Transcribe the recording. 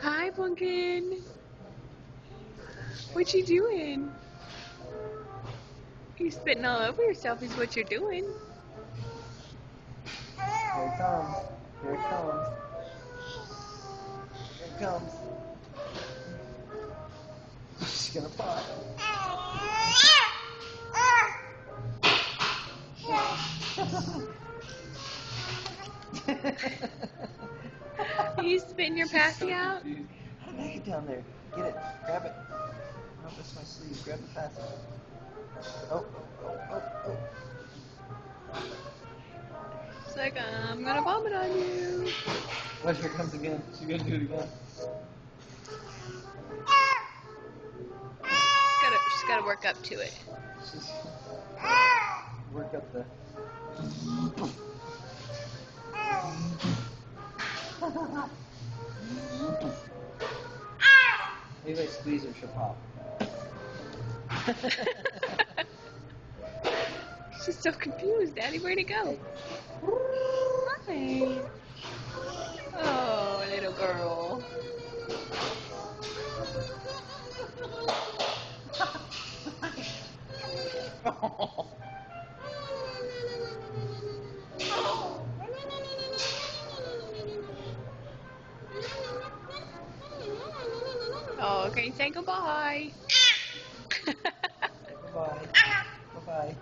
Hi, Pumpkin. What you doing? You spitting all over yourself is what you're doing. Here it comes. Here it comes. Here it comes. She's gonna pop. You spitting your passy out? Get down there. Get it. Grab it. No, that's my sleeve. Grab the passy. Oh, oh, oh, oh. It's like, I'm gonna vomit on you. Watch, here it comes again. She's gonna do it again. She's gotta work up to it. She's work up the. Maybe if I squeeze her, she'll pop. She's so confused. Daddy, where'd it go? Hi. Oh, little girl. Oh, can you say goodbye? Bye-bye. Bye-bye.